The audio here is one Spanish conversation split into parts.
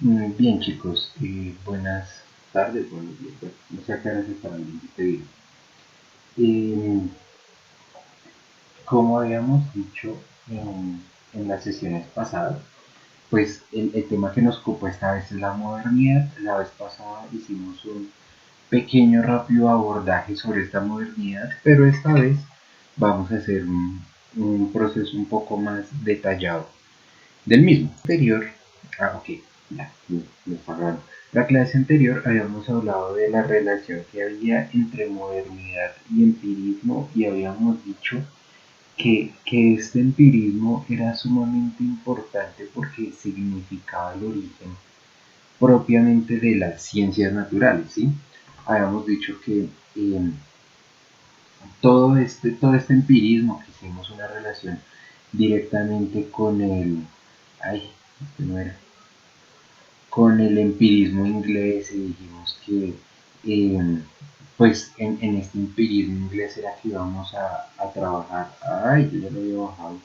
Bien chicos, buenas tardes, buenos días, bueno, no sé a qué horas estarán viendo este video. Eh, Como habíamos dicho en las sesiones pasadas, pues el tema que nos ocupa esta vez es la modernidad. La vez pasada hicimos un pequeño rápido abordaje sobre esta modernidad, pero esta vez vamos a hacer un proceso un poco más detallado del mismo. Anterior, ok, ya, me está grabando. La clase anterior habíamos hablado de la relación que había entre modernidad y empirismo y habíamos dicho que este empirismo era sumamente importante porque significaba el origen propiamente de las ciencias naturales, ¿sí? Habíamos dicho que todo este empirismo, que hicimos una relación directamente con ay, este no era, con el empirismo inglés y dijimos que pues en este empirismo inglés era que íbamos a trabajar, ay, yo ya lo había bajado,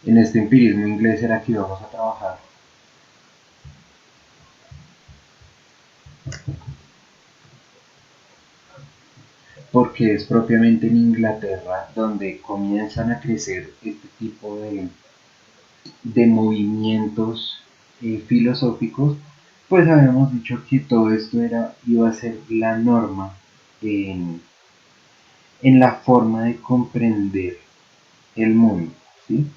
en este empirismo inglés era que íbamos a trabajar porque es propiamente en Inglaterra donde comienzan a crecer este tipo de movimientos filosóficos. Pues habíamos dicho que todo esto iba a ser la norma en, en la forma de comprender el mundo, ¿sí?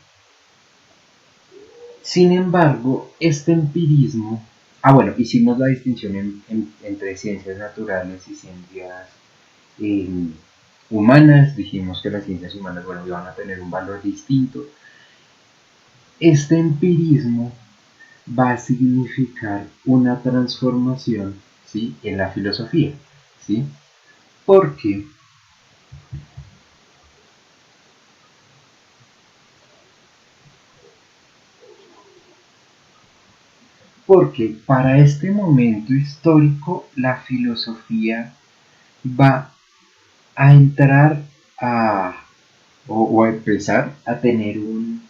Sin embargo, este empirismo, bueno, hicimos la distinción entre ciencias naturales y ciencias eh, humanas, dijimos que las ciencias humanas, bueno, iban a tener un valor distinto. Este empirismo va a significar una transformación, ¿sí?, en la filosofía, ¿sí? Porque porque para este momento histórico la filosofía va a entrar a o a empezar a tener un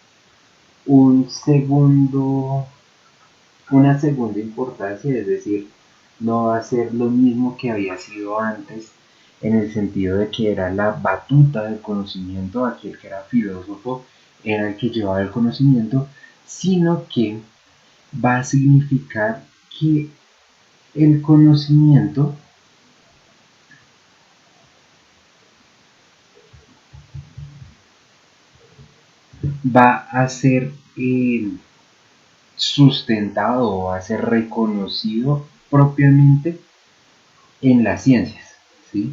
segundo, una segunda importancia, es decir, no va a ser lo mismo que había sido antes, en el sentido de que era la batuta del conocimiento, aquel que era filósofo era el que llevaba el conocimiento, sino que va a significar que el conocimiento va a ser sustentado o va a ser reconocido propiamente en las ciencias, ¿sí?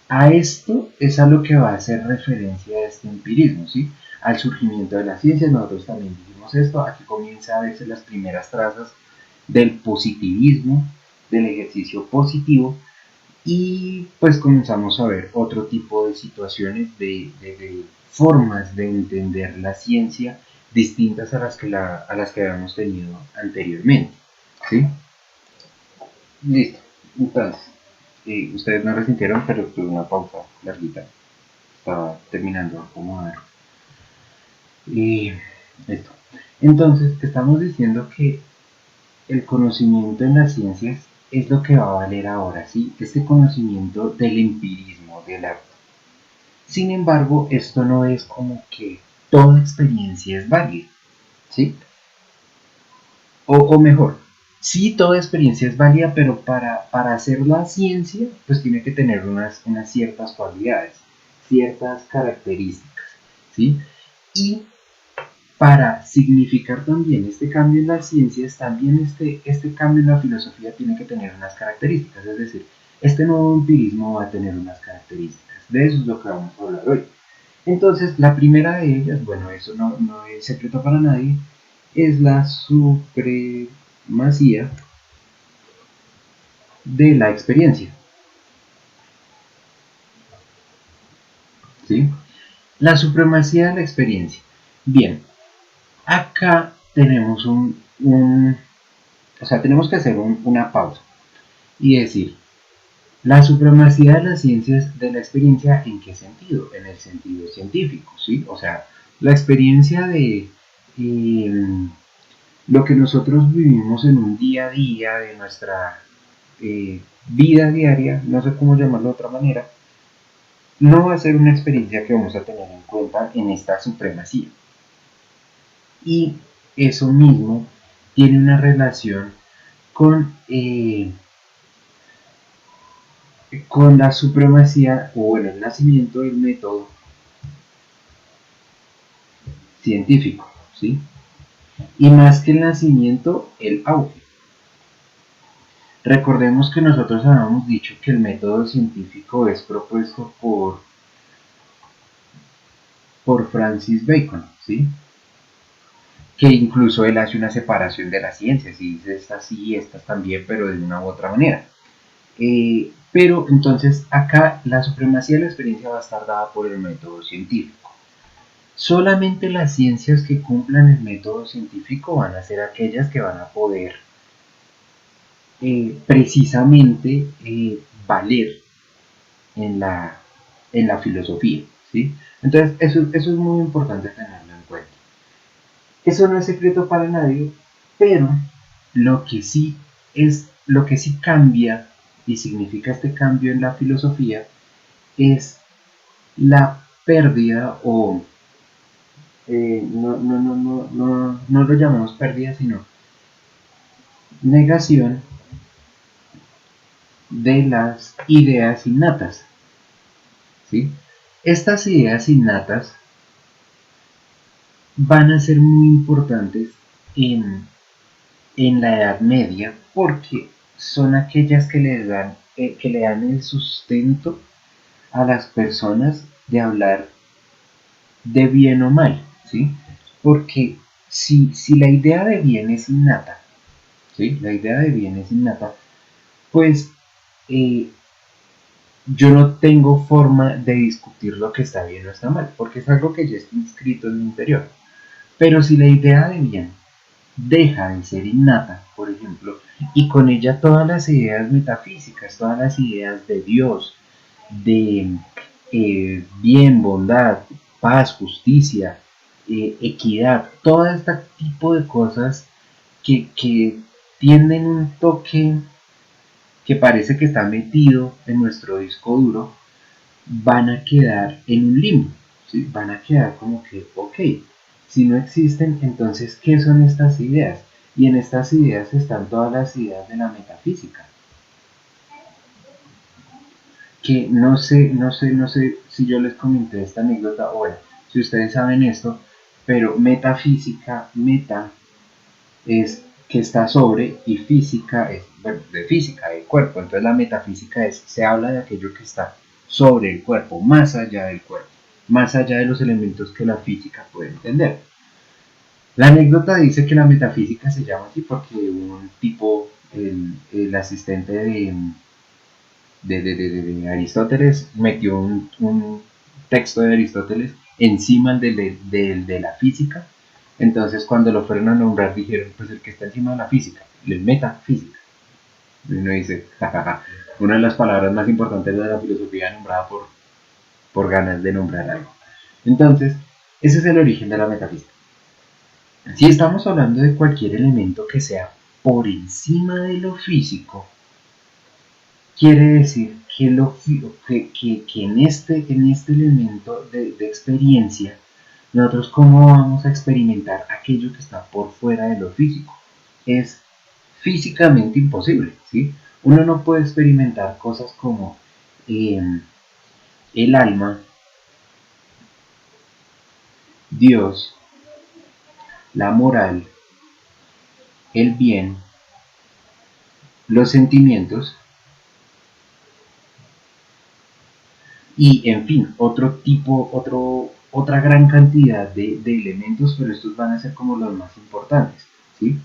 A esto es a lo que va a hacer referencia este empirismo, ¿sí? Al surgimiento de las ciencias. Nosotros también dijimos esto. Aquí comienza a verse las primeras trazas del positivismo, del ejercicio positivo, y pues comenzamos a ver otro tipo de situaciones, de formas de entender la ciencia distintas a las que habíamos tenido anteriormente, ¿sí? Listo. Entonces, ustedes no resintieron, pero tuve una pausa larguita. Estaba terminando de acomodar. Y esto. Entonces, estamos diciendo que el conocimiento en las ciencias es lo que va a valer ahora, ¿sí? Este conocimiento del empirismo, del arte. Sin embargo, esto no es como que toda experiencia es válida, ¿sí? O mejor, sí, toda experiencia es válida, pero para hacer la ciencia, pues tiene que tener unas ciertas cualidades, ciertas características, ¿sí? Y para significar también este cambio en las ciencias, también este cambio en la filosofía tiene que tener unas características, es decir, este nuevo empirismo va a tener unas características. De eso es lo que vamos a hablar hoy. Entonces, la primera de ellas, bueno, eso no es secreto para nadie, es la supremacía de la experiencia, ¿sí? La supremacía de la experiencia. Bien, acá tenemos o sea, tenemos que hacer una pausa y decir, la supremacía de las ciencias de la experiencia, ¿en qué sentido? En el sentido científico, ¿sí? O sea, la experiencia lo que nosotros vivimos en un día a día de nuestra vida diaria, no sé cómo llamarlo de otra manera, no va a ser una experiencia que vamos a tener en cuenta en esta supremacía. Y eso mismo tiene una relación con la supremacía o bueno, el nacimiento del método científico, ¿sí? Y más que el nacimiento, el auge. Recordemos que nosotros habíamos dicho que el método científico es propuesto por Francis Bacon, ¿sí? Que incluso él hace una separación de las ciencias y dice estas sí y estas también, pero de una u otra manera. Pero entonces acá la supremacía de la experiencia va a estar dada por el método científico. Solamente las ciencias que cumplan el método científico van a ser aquellas que van a poder precisamente valer en la filosofía, ¿sí? Entonces eso es muy importante tenerlo en cuenta. Eso no es secreto para nadie, pero lo que sí cambia y significa este cambio en la filosofía es la pérdida o no lo llamamos pérdida, sino negación de las ideas innatas, ¿sí? Estas ideas innatas van a ser muy importantes en la Edad Media porque son aquellas que le dan el sustento a las personas de hablar de bien o mal, ¿sí? Porque si la idea de bien es innata, ¿sí? La idea de bien es innata, pues eh, yo no tengo forma de discutir lo que está bien o está mal, porque es algo que ya está inscrito en mi interior. Pero si la idea de bien deja de ser innata, por ejemplo, y con ella todas las ideas metafísicas, todas las ideas de Dios, de bien, bondad, paz, justicia, equidad, todo este tipo de cosas que tienen un toque que parece que está metido en nuestro disco duro, van a quedar en un limbo, ¿sí? Van a quedar como que, ok, si no existen, entonces, ¿qué son estas ideas? Y en estas ideas están todas las ideas de la metafísica, que no sé si yo les comenté esta anécdota, o bueno, si ustedes saben esto, pero metafísica, meta es que está sobre y física es, bueno, de física, del cuerpo. Entonces la metafísica es, se habla de aquello que está sobre el cuerpo, más allá del cuerpo, más allá de los elementos que la física puede entender. La anécdota dice que la metafísica se llama así porque un tipo, el asistente de Aristóteles, metió un texto de Aristóteles encima de la física. Entonces, cuando lo fueron a nombrar, dijeron: pues el que está encima de la física, el metafísica. Y uno dice: jajaja, una de las palabras más importantes de la filosofía nombrada por ganas de nombrar algo. Entonces, ese es el origen de la metafísica. Si estamos hablando de cualquier elemento que sea por encima de lo físico, quiere decir que en este elemento de experiencia, nosotros cómo vamos a experimentar aquello que está por fuera de lo físico. Es físicamente imposible, ¿sí? Uno no puede experimentar cosas como eh, el alma, Dios, la moral, el bien, los sentimientos y, en fin, otra gran cantidad de elementos, pero estos van a ser como los más importantes, ¿sí?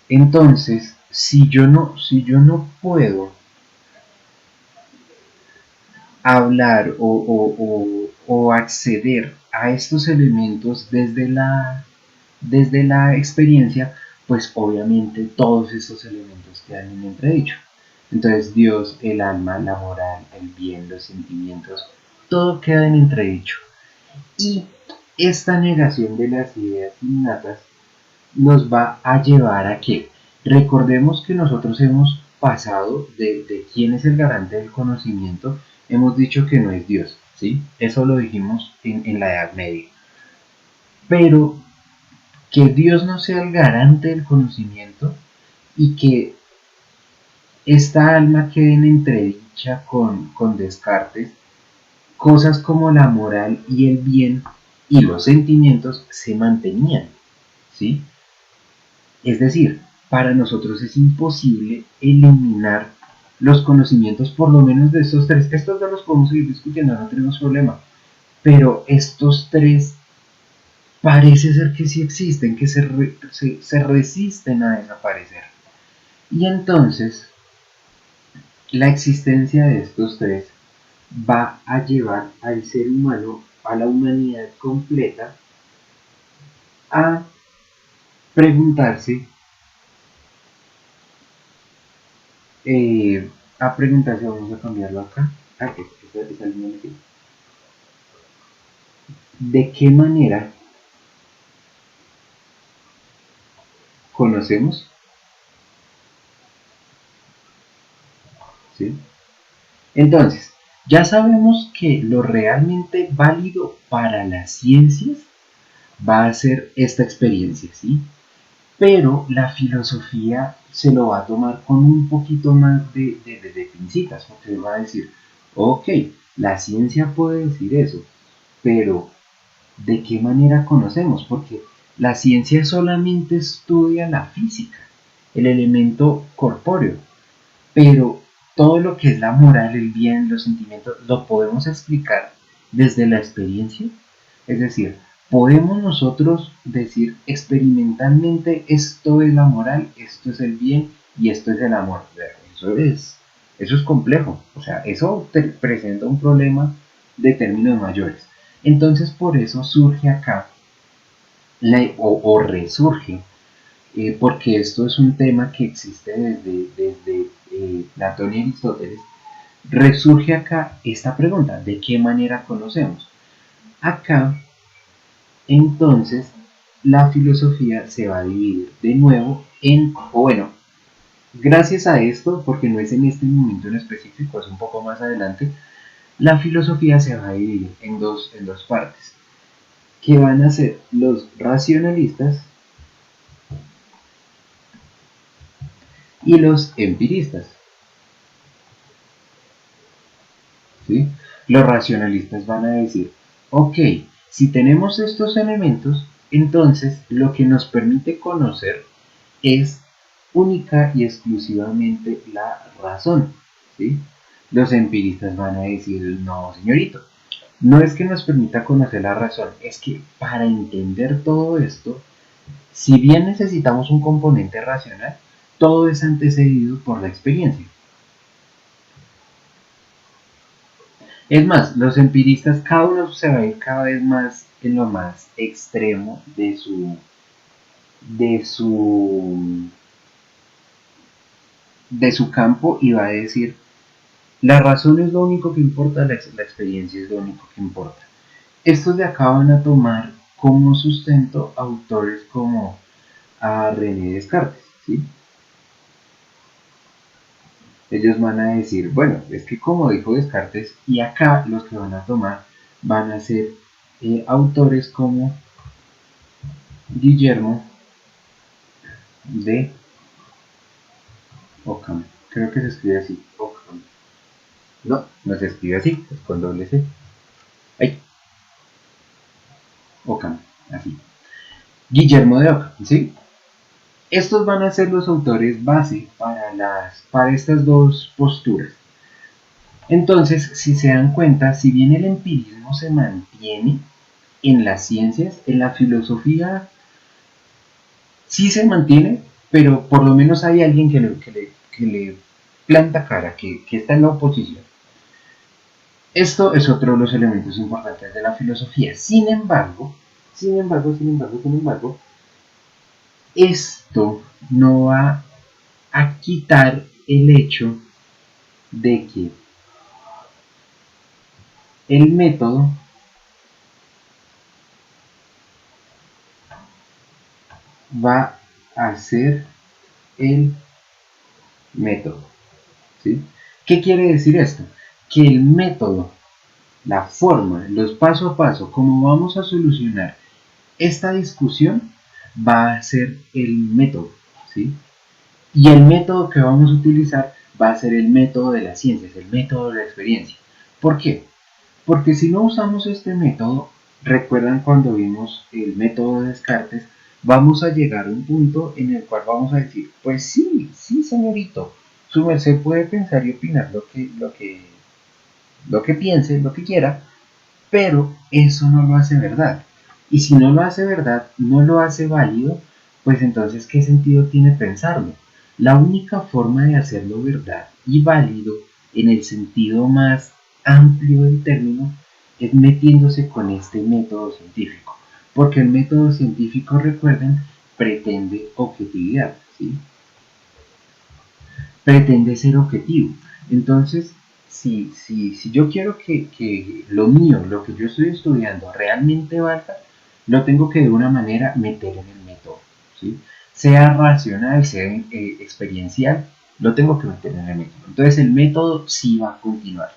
Entonces, si yo no puedo hablar o acceder a estos elementos desde la experiencia, pues obviamente todos estos elementos quedan en entredicho. Entonces Dios, el alma, la moral, el bien, los sentimientos, todo queda en entredicho. Y esta negación de las ideas innatas nos va a llevar a que recordemos que nosotros hemos pasado de quién es el garante del conocimiento, hemos dicho que no es Dios, ¿sí? Eso lo dijimos en la Edad Media. Pero que Dios no sea el garante del conocimiento y que esta alma quede en entredicha con Descartes, cosas como la moral y el bien y los sentimientos se mantenían, ¿sí? Es decir, para nosotros es imposible eliminar los conocimientos por lo menos de estos tres. Estos dos los podemos seguir discutiendo, no tenemos problema. Pero estos tres parece ser que sí existen, que se resisten a desaparecer. Y entonces, la existencia de estos tres va a llevar al ser humano, a la humanidad completa, a preguntarse, vamos a cambiarlo acá, esa línea aquí. ¿De qué manera conocemos? ¿Sí? Entonces, ya sabemos que lo realmente válido para las ciencias va a ser esta experiencia, ¿sí? Pero la filosofía se lo va a tomar con un poquito más de pincitas, porque va a decir, ok, la ciencia puede decir eso, pero ¿de qué manera conocemos? Porque la ciencia solamente estudia la física, el elemento corpóreo, pero todo lo que es la moral, el bien, los sentimientos, lo podemos explicar desde la experiencia. Es decir, podemos nosotros decir experimentalmente esto es la moral, esto es el bien y esto es el amor. Eso es complejo, o sea, eso te presenta un problema de términos mayores. Entonces por eso surge acá, o resurge, porque esto es un tema que existe desde Platón y Aristóteles, resurge acá esta pregunta, ¿de qué manera conocemos? Acá, entonces, la filosofía se va a dividir de nuevo o bueno, gracias a esto, porque no es en este momento en específico, es un poco más adelante, la filosofía se va a dividir en dos partes, que van a ser los racionalistas y los empiristas. ¿Sí? Los racionalistas van a decir, ok, si tenemos estos elementos, entonces lo que nos permite conocer es única y exclusivamente la razón. ¿Sí? Los empiristas van a decir, no, señorito, no es que nos permita conocer la razón, es que para entender todo esto, si bien necesitamos un componente racional, todo es antecedido por la experiencia. Es más, los empiristas, cada uno se va a ir cada vez más en lo más extremo de su, de su campo y va a decir, la razón es lo único que importa, la experiencia es lo único que importa. Estos de acá van a tomar como sustento autores como a René Descartes, ¿sí? Ellos van a decir, bueno, es que como dijo Descartes, y acá los que van a tomar van a ser autores como Guillermo de Ockham. Creo que se escribe así, Ockham. No, no se escribe así, es con doble C. Ay, Ockham, así. Guillermo de Ockham, ¿sí? Estos van a ser los autores base para estas dos posturas. Entonces, si se dan cuenta, si bien el empirismo se mantiene en las ciencias, en la filosofía sí se mantiene, pero por lo menos hay alguien que le planta cara, que está en la oposición. Esto es otro de los elementos importantes de la filosofía. Sin embargo, esto no va a quitar el hecho de que el método va a ser el método, ¿sí? ¿Qué quiere decir esto? Que el método, la forma, los paso a paso, como vamos a solucionar esta discusión, va a ser el método, ¿sí? Y el método que vamos a utilizar va a ser el método de las ciencias, el método de la experiencia. ¿Por qué? Porque si no usamos este método, recuerdan cuando vimos el método de Descartes, vamos a llegar a un punto en el cual vamos a decir, pues sí, sí señorito, su merced puede pensar y opinar lo que piense, lo que quiera, pero eso no lo hace verdad. Y si no lo hace verdad, no lo hace válido, pues entonces ¿qué sentido tiene pensarlo? La única forma de hacerlo verdad y válido en el sentido más amplio del término es metiéndose con este método científico. Porque el método científico, recuerden, pretende objetividad, ¿sí? Pretende ser objetivo. Entonces, si yo quiero que lo mío, lo que yo estoy estudiando, realmente valga, lo tengo que de una manera meter en el método, ¿sí? Sea racional, sea experiencial, lo tengo que meter en el método. Entonces el método sí va a continuar.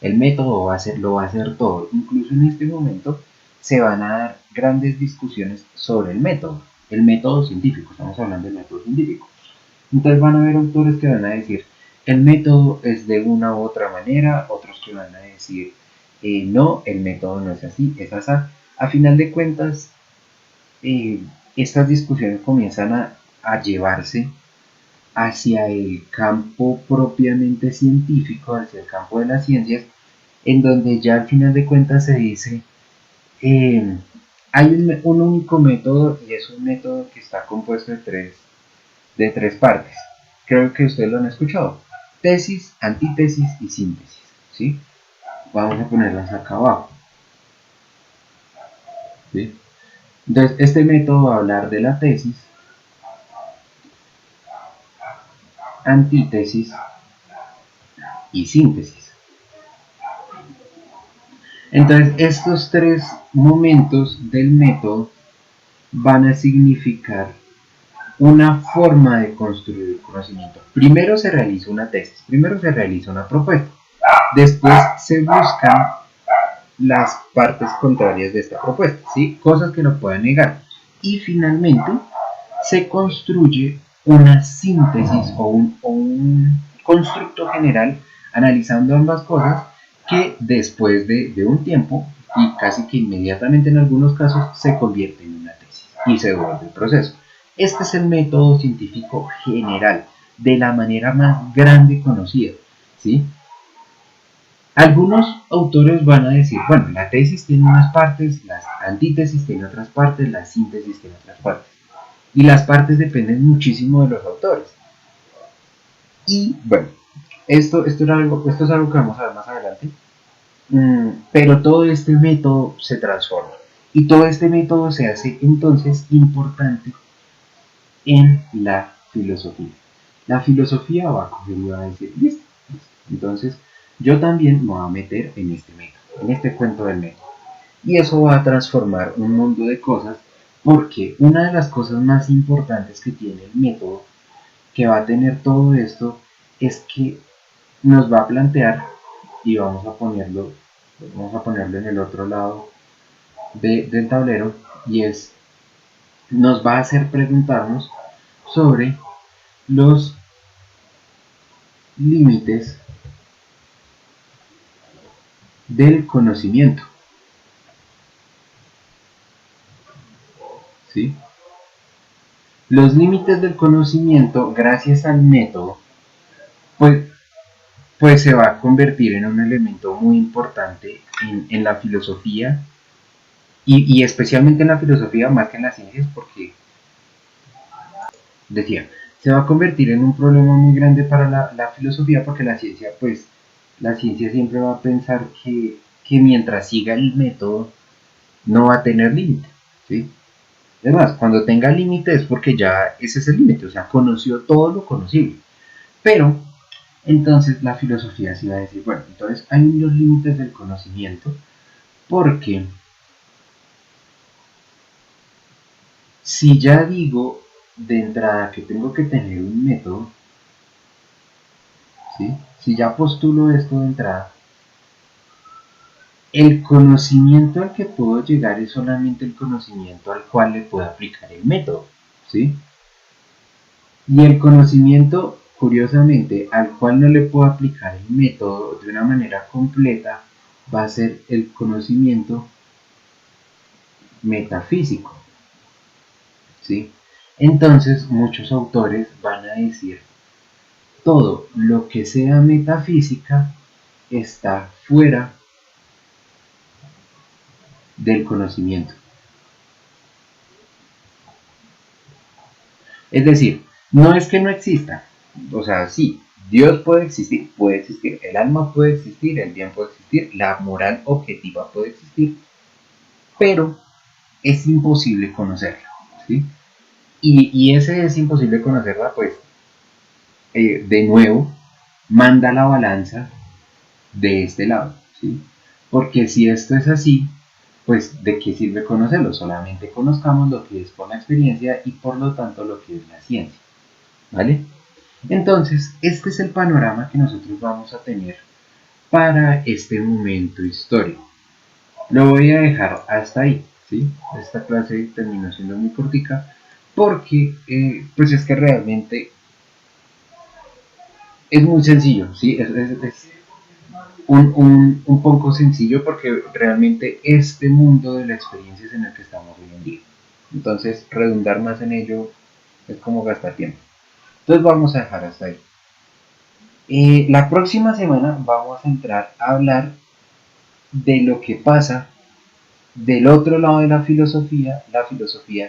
El método lo va a hacer todo. Incluso en este momento se van a dar grandes discusiones sobre el método científico, estamos hablando del método científico. Entonces van a haber autores que van a decir, el método es de una u otra manera, otros que van a decir, no, el método no es así, es así. A final de cuentas, eh, estas discusiones comienzan a llevarse hacia el campo propiamente científico, hacia el campo de las ciencias, en donde ya al final de cuentas se dice, eh, hay un único método y es un método que está compuesto de tres partes. Creo que ustedes lo han escuchado. Tesis, antítesis y síntesis. ¿Sí? Vamos a ponerlas acá abajo. ¿Sí? Entonces, este método va a hablar de la tesis, antítesis y síntesis. Entonces, estos tres momentos del método van a significar una forma de construir el conocimiento. Primero se realiza una tesis, primero se realiza una propuesta, después se buscan las partes contrarias de esta propuesta, ¿sí? Cosas que no puedan negar. Y finalmente se construye una síntesis o un constructo general analizando ambas cosas que después de un tiempo y casi que inmediatamente en algunos casos se convierte en una tesis y se vuelve el proceso. Este es el método científico general de la manera más grande conocida, ¿sí? Algunos autores van a decir, bueno, la tesis tiene unas partes, las antítesis tienen otras partes, la síntesis tiene otras partes. Y las partes dependen muchísimo de los autores. Y bueno, esto es algo que vamos a ver más adelante. Pero todo este método se transforma. Y todo este método se hace entonces importante en la filosofía. La filosofía va a coger y va a decir, listo. Entonces, yo también me voy a meter en este método, en este cuento del método. Y eso va a transformar un mundo de cosas porque una de las cosas más importantes que tiene el método, que va a tener todo esto, es que nos va a plantear, y vamos a ponerlo en el otro lado del tablero, y es, nos va a hacer preguntarnos sobre los límites del conocimiento, ¿sí? Los límites del conocimiento, gracias al método, pues, pues se va a convertir en un elemento muy importante en la filosofía y especialmente en la filosofía más que en las ciencias porque, decía, se va a convertir en un problema muy grande para la filosofía porque la ciencia, pues, la ciencia siempre va a pensar que mientras siga el método no va a tener límite, ¿sí? Además, cuando tenga límite es porque ya ese es el límite, o sea, conoció todo lo conocible. Pero, entonces la filosofía sí va a decir, bueno, entonces hay unos límites del conocimiento porque Si ya digo de entrada que tengo que tener un método, ¿sí? Si ya postulo esto de entrada, el conocimiento al que puedo llegar es solamente el conocimiento al cual le puedo aplicar el método, ¿sí? Y el conocimiento, curiosamente, al cual no le puedo aplicar el método de una manera completa, va a ser el conocimiento metafísico, ¿sí? Entonces, muchos autores van a decir, todo lo que sea metafísica está fuera del conocimiento. Es decir, no es que no exista, o sea, sí, Dios puede existir, el alma puede existir, el bien puede existir, la moral objetiva puede existir, pero es imposible conocerla, ¿sí? Y ese es imposible conocerla, pues, de nuevo, manda la balanza de este lado, ¿sí? Porque si esto es así, pues ¿de qué sirve conocerlo? Solamente conozcamos lo que es con la experiencia y por lo tanto lo que es la ciencia, ¿vale? Entonces, este es el panorama que nosotros vamos a tener para este momento histórico. Lo voy a dejar hasta ahí, ¿sí? Esta clase terminó siendo muy cortica porque, pues es que realmente es muy sencillo, ¿sí? Es un poco sencillo porque realmente este mundo de la experiencia es en el que estamos hoy en día. Entonces, redundar más en ello es como gastar tiempo. Entonces vamos a dejar hasta ahí. La próxima semana vamos a entrar a hablar de lo que pasa del otro lado de la filosofía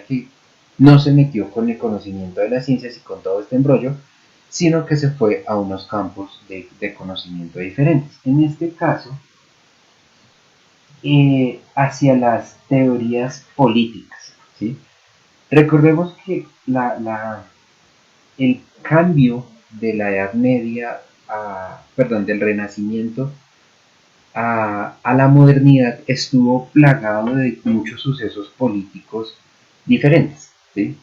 que no se metió con el conocimiento de las ciencias y con todo este embrollo, sino que se fue a unos campos de conocimiento diferentes. En este caso, hacia las teorías políticas, ¿sí? Recordemos que el cambio de la Edad Media, perdón, del Renacimiento a la modernidad estuvo plagado de muchos sucesos políticos diferentes, ¿sí?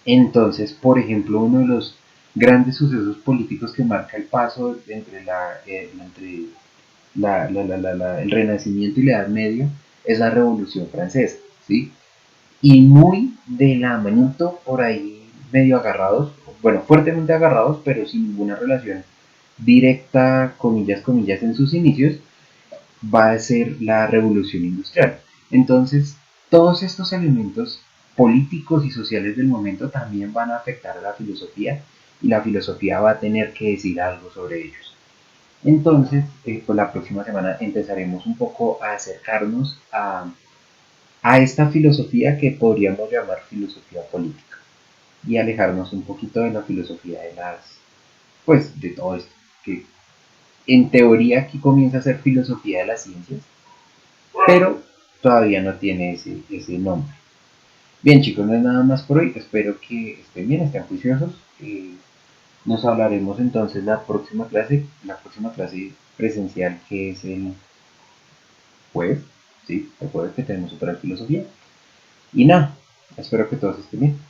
Entonces, por ejemplo, uno de los grandes sucesos políticos que marca el paso entre el Renacimiento y la Edad Media es la Revolución Francesa, ¿sí? Y muy de la manito por ahí medio agarrados, bueno, fuertemente agarrados, pero sin ninguna relación directa, comillas, comillas, en sus inicios, va a ser la revolución industrial. Entonces, todos estos elementos políticos y sociales del momento también van a afectar a la filosofía y la filosofía va a tener que decir algo sobre ellos. Entonces, pues la próxima semana empezaremos un poco a acercarnos a esta filosofía que podríamos llamar filosofía política y alejarnos un poquito de la filosofía pues de todo esto, que en teoría aquí comienza a ser filosofía de las ciencias, pero todavía no tiene ese nombre. Bien chicos, no es nada más por hoy, espero que estén bien, estén juiciosos. Nos hablaremos entonces la próxima clase presencial que es el jueves, ¿sí? El jueves que tenemos otra filosofía. Y nada, espero que todos estén bien.